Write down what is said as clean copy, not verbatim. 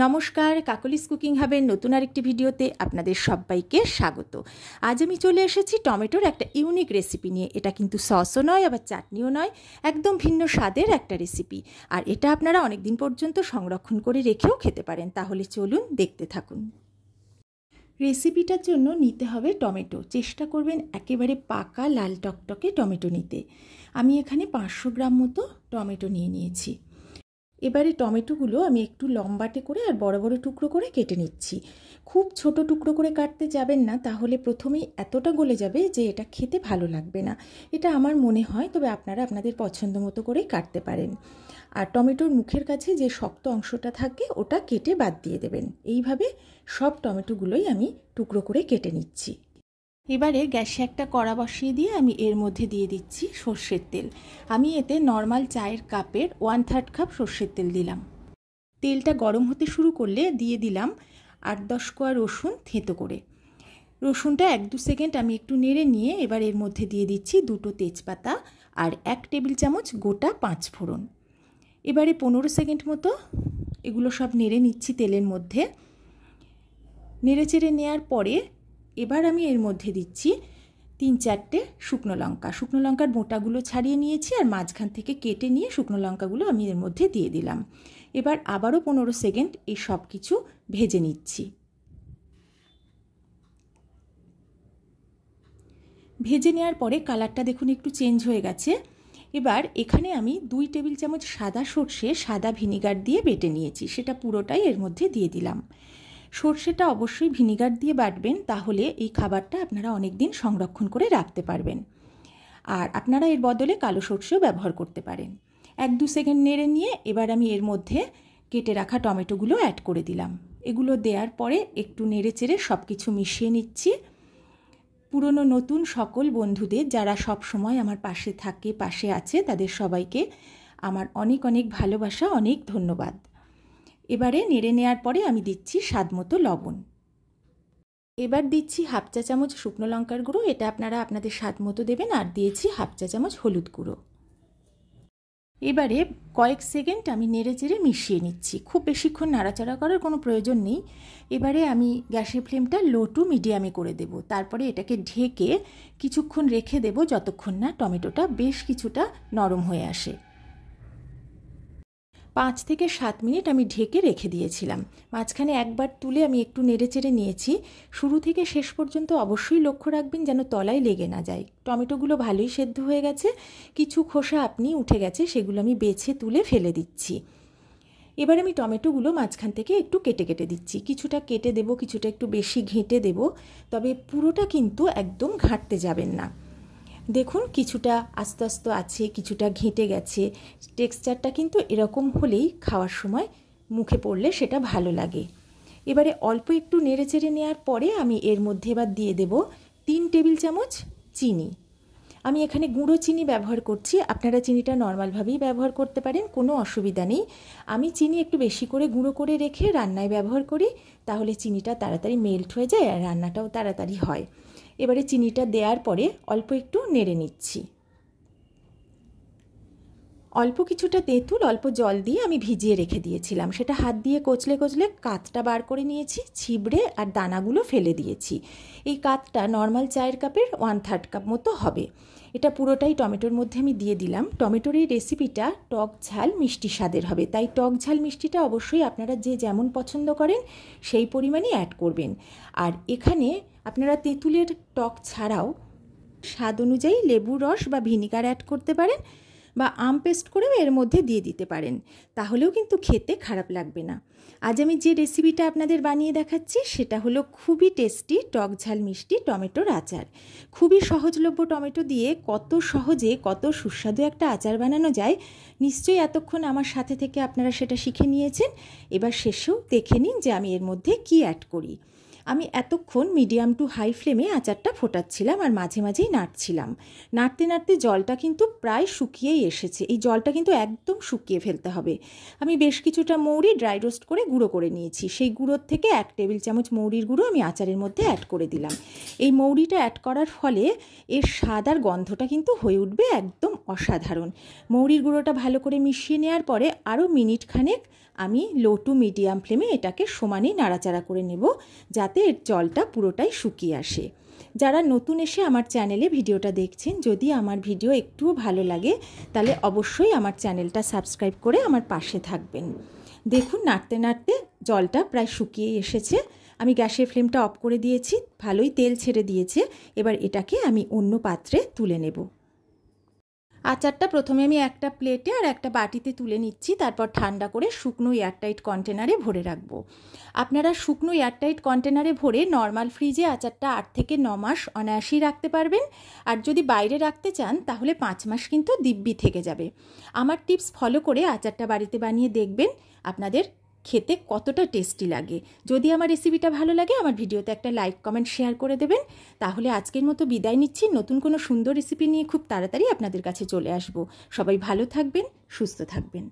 নমস্কার, কাকলিস কুকিং হাবের নতুন আরেকটি ভিডিওতে আপনাদের সবাইকে স্বাগত। আজ আমি চলে এসেছি টমেটোর একটা ইউনিক রেসিপি নিয়ে। এটা কিন্তু সসও নয়, আবার চাটনিও নয়, একদম ভিন্ন স্বাদের একটা রেসিপি। আর এটা আপনারা অনেক দিন পর্যন্ত সংরক্ষণ করে রেখেও খেতে পারেন। তাহলে চলুন দেখতে থাকুন। রেসিপিটার জন্য নিতে হবে টমেটো। চেষ্টা করবেন একেবারে পাকা লাল টকটকে টমেটো নিতে। আমি এখানে 500 গ্রাম মতো টমেটো নিয়ে নিয়েছি। এবারে টমেটোগুলো আমি একটু লম্বাটে করে আর বড় বড় টুকরো করে কেটে নিচ্ছি। খুব ছোট টুকরো করে কাটতে যাবেন না, তাহলে প্রথমেই এতটা গলে যাবে যে এটা খেতে ভালো লাগবে না। এটা আমার মনে হয়, তবে আপনারা আপনাদের পছন্দ মতো করেই কাটতে পারেন। আর টমেটোর মুখের কাছে যে শক্ত অংশটা থাকে ওটা কেটে বাদ দিয়ে দেবেন। এইভাবে সব টমেটোগুলোই আমি টুকরো করে কেটে নিচ্ছি। এবারে গ্যাসে একটা কড়া বসিয়ে দিয়ে আমি এর মধ্যে দিয়ে দিচ্ছি সর্ষের তেল। আমি এতে নর্মাল চায়ের কাপের 1/3 কাপ সর্ষের তেল দিলাম। তেলটা গরম হতে শুরু করলে দিয়ে দিলাম 8-10 কোয়া রসুন থেঁতো করে। রসুনটা 1-2 সেকেন্ড আমি একটু নেড়ে নিয়ে এবার এর মধ্যে দিয়ে দিচ্ছি 2টো তেজপাতা আর 1 টেবিল চামচ গোটা 5 ফোড়ন। এবারে 15 সেকেন্ড মতো এগুলো সব নেড়ে নিচ্ছি তেলের মধ্যে। নেড়ে চেড়ে নেওয়ার পরে এবার আমি এর মধ্যে দিচ্ছি 3-4টে শুকনো লঙ্কা। শুকনো লঙ্কার বোঁটাগুলো ছাড়িয়ে নিয়েছি আর মাঝখান থেকে কেটে নিয়ে শুকনো লঙ্কাগুলো আমি এর মধ্যে দিয়ে দিলাম। এবার আবারও 15 সেকেন্ড এই সব কিছু ভেজে নিচ্ছি। ভেজে নেওয়ার পরে কালারটা দেখুন একটু চেঞ্জ হয়ে গেছে। এবার এখানে আমি 2 টেবিল চামচ সাদা সর্ষে সাদা ভিনিগার দিয়ে বেটে নিয়েছি, সেটা পুরোটাই এর মধ্যে দিয়ে দিলাম। সর্ষেটা অবশ্যই ভিনিগার দিয়ে বাটবেন, তাহলে এই খাবারটা আপনারা অনেক দিন সংরক্ষণ করে রাখতে পারবেন। আর আপনারা এর বদলে কালো সর্ষেও ব্যবহার করতে পারেন। 1-2 সেকেন্ড নেড়ে নিয়ে এবার আমি এর মধ্যে কেটে রাখা টমেটোগুলো অ্যাড করে দিলাম। এগুলো দেওয়ার পরে একটু নেড়ে চেড়ে সব কিছু মিশিয়ে নিচ্ছি। পুরনো নতুন সকল বন্ধুদের যারা সব সময় আমার পাশে থাকে, পাশে আছে, তাদের সবাইকে আমার অনেক অনেক ভালোবাসা, অনেক ধন্যবাদ। এবারে নেড়ে নেওয়ার পরে আমি দিচ্ছি স্বাদ মতো লবণ। এবার দিচ্ছি 1/2 চা চামচ শুকনো লঙ্কার গুঁড়ো, এটা আপনারা আপনাদের স্বাদ মতো দেবেন। আর দিয়েছি 1/2 চা চামচ হলুদ গুঁড়ো। এবারে কয়েক সেকেন্ড আমি নেড়ে চেড়ে মিশিয়ে নিচ্ছি। খুব বেশিক্ষণ নাড়াচাড়া করার কোনো প্রয়োজন নেই। এবারে আমি গ্যাসের ফ্লেমটা লো টু মিডিয়ামে করে দেব। তারপরে এটাকে ঢেকে কিছুক্ষণ রেখে দেব, যতক্ষণ না টমেটোটা বেশ কিছুটা নরম হয়ে আসে। 5 থেকে 7 মিনিট আমি ঢেকে রেখে দিয়েছিলাম। মাঝখানে একবার তুলে আমি একটু নেড়ে চেড়ে নিয়েছি। শুরু থেকে শেষ পর্যন্ত অবশ্যই লক্ষ্য রাখবেন যেন তলায় লেগে না যায়। টমেটোগুলো ভালোই সেদ্ধ হয়ে গেছে, কিছু খোসা আপনি উঠে গেছে, সেগুলো আমি বেছে তুলে ফেলে দিচ্ছি। এবার আমি টমেটোগুলো মাঝখান থেকে একটু কেটে কেটে দিচ্ছি। কিছুটা কেটে দেব, কিছুটা একটু বেশি ঘেঁটে দেব, তবে পুরোটা কিন্তু একদম ঘাঁটতে যাবেন না। দেখুন কিছুটা আস্তে আস্তে আছে, কিছুটা ঘেঁটে গেছে। টেক্সচারটা কিন্তু এরকম হলেই খাওয়ার সময় মুখে পড়লে সেটা ভালো লাগে। এবারে অল্প একটু নেড়ে চেড়ে নেওয়ার পরে আমি এর মধ্যে এবার দিয়ে দেব 3 টেবিল চামচ চিনি। আমি এখানে গুঁড়ো চিনি ব্যবহার করছি, আপনারা চিনিটা নর্মালভাবেই ব্যবহার করতে পারেন, কোনো অসুবিধা নেই। আমি চিনি একটু বেশি করে গুঁড়ো করে রেখে রান্নায় ব্যবহার করি, তাহলে চিনিটা তাড়াতাড়ি মেল্ট হয়ে যায় আর রান্নাটাও তাড়াতাড়ি হয়। এবারে চিনিটা দেওয়ার পরে অল্প একটু নেড়ে নিচ্ছি। অল্প কিছুটা তেঁতুল অল্প জল দিয়ে আমি ভিজিয়ে রেখে দিয়েছিলাম, সেটা হাত দিয়ে কচলে কচলে কাতটা বার করে নিয়েছি, ছিবড়ে আর দানাগুলো ফেলে দিয়েছি। এই কাতটা নর্মাল চায়ের কাপের 1/3 কাপ মতো হবে। এটা পুরোটাই টমেটোর মধ্যে আমি দিয়ে দিলাম। টমেটোর এই রেসিপিটা টক ঝাল মিষ্টি স্বাদের হবে, তাই টক ঝাল মিষ্টিটা অবশ্যই আপনারা যে যেমন পছন্দ করেন সেই পরিমাণে অ্যাড করবেন। আর এখানে আপনারা তেঁতুলের টক ছাড়াও স্বাদ অনুযায়ী লেবুর রস বা ভিনিগার অ্যাড করতে পারেন, বা আম পেস্ট করেও এর মধ্যে দিয়ে দিতে পারেন, তাহলেও কিন্তু খেতে খারাপ লাগবে না। আজ আমি যে রেসিপিটা আপনাদের বানিয়ে দেখাচ্ছি সেটা হলো খুবই টেস্টি টক ঝাল মিষ্টি টমেটোর আচার। খুবই সহজলভ্য টমেটো দিয়ে কত সহজে কত সুস্বাদু একটা আচার বানানো যায়, নিশ্চয়ই এতক্ষণ আমার সাথে থেকে আপনারা সেটা শিখে নিয়েছেন। এবার শেষেও দেখে নিন যে আমি এর মধ্যে কি অ্যাড করি। আমি এতক্ষণ মিডিয়াম টু হাই ফ্লেমে আচারটা ফোটাচ্ছিলাম আর মাঝে মাঝেই নাড়ছিলাম। নাড়তে নাড়তে জলটা কিন্তু প্রায় শুকিয়েই এসেছে। এই জলটা কিন্তু একদম শুকিয়ে ফেলতে হবে। আমি বেশ কিছুটা মৌরি ড্রাই রোস্ট করে গুঁড়ো করে নিয়েছি। সেই গুঁড়োর থেকে 1 টেবিল চামচ মৌরির গুঁড়ো আমি আচারের মধ্যে অ্যাড করে দিলাম। এই মৌরিটা অ্যাড করার ফলে এর স্বাদ আর গন্ধটা কিন্তু হয়ে উঠবে একদম অসাধারণ। মৌরির গুঁড়োটা ভালো করে মিশিয়ে নেওয়ার পরে আরও মিনিট খানেক আমি লো টু মিডিয়াম ফ্লেমে এটাকে সমানই নাড়াচাড়া করে নেব, যাতে এর জলটা পুরোটাই শুকিয়ে আসে। যারা নতুন এসে আমার চ্যানেলে ভিডিওটা দেখছেন, যদি আমার ভিডিও একটুও ভালো লাগে তাহলে অবশ্যই আমার চ্যানেলটা সাবস্ক্রাইব করে আমার পাশে থাকবেন। দেখুন নাড়তে নাড়তে জলটা প্রায় শুকিয়ে এসেছে। আমি গ্যাসের ফ্লেমটা অফ করে দিয়েছি, ভালোই তেল ছেড়ে দিয়েছে। এবার এটাকে আমি অন্য পাত্রে তুলে নেব। আচারটা প্রথমে আমি একটা প্লেটে আর একটা বাটিতে তুলে নিচ্ছি, তারপর ঠান্ডা করে শুকনো এয়ারটাইট কন্টেনারে ভরে রাখবো। আপনারা শুকনো এয়ারটাইট কন্টেনারে ভরে নর্মাল ফ্রিজে আচারটা 8 থেকে 9 মাস অনায়াসেই রাখতে পারবেন। আর যদি বাইরে রাখতে চান তাহলে 5 মাস কিন্তু দিব্যি থেকে যাবে। আমার টিপস ফলো করে আচারটা বাড়িতে বানিয়ে দেখবেন আপনাদের খেতে কতটা টেস্টি লাগে। যদি আমার রেসিপিটা ভালো লাগে আমার ভিডিওতে একটা লাইক কমেন্ট শেয়ার করে দেবেন। তাহলে আজকের মতো বিদায় নিচ্ছি। নতুন কোনো সুন্দর রেসিপি নিয়ে খুব তাড়াতাড়ি আপনাদের কাছে চলে আসব। সবাই ভালো থাকবেন, সুস্থ থাকবেন।